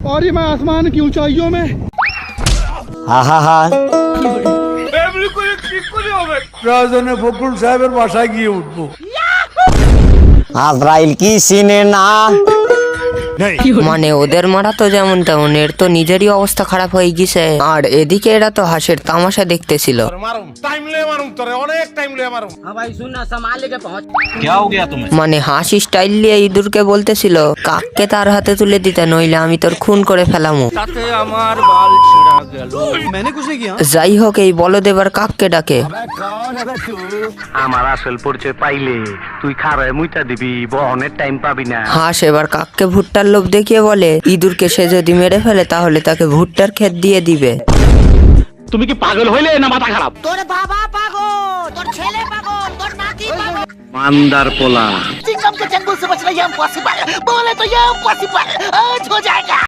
और ये मैं आसमान की ऊंचाइयों में প্রয়োজনে ফখরুল সাহেবের বাসায় গিয়ে উঠবো। আজরাইল কি চিনে না? মানে ওদের মারা তো যেমন তেমন, এর তো নিজেরই অবস্থা খারাপ হয়ে গেছে, আর এদিকে এরা তো হাঁসের তামাশা দেখতেছিল। মানে হাঁস স্টাইল নিয়ে ইঁদুরকে বলতেছিল কাককে তার হাতে তুলে দিতে, নইলে আমি তোর খুন করে ফেলামু। যাই হোক, এই বলদ এবার কাককে ডাকে। আমার আসল পরিচয় পাইলে তুই খারায় মুইতা দিবি, বহনের টাইম পাবি না। হাঁস এবার কাককে ভুট্টার লোভ দেখিয়ে বলে ইঁদুরকে সে যদি মেরে ফেলে তাহলে তাকে ভুট্টার ক্ষেত দিয়ে দিবে। তুমি কি পাগল হইলে না মাথা খারাপ? তোর বাবা পাগল, তোর ছেলে পাগল, তোর নাতি পাগল। মান্দার পোলা। सिंघम के जंगल से बचना ये इम्पॉसिबल, बोले तो ये इम्पॉसिबल आज हो जाएगा।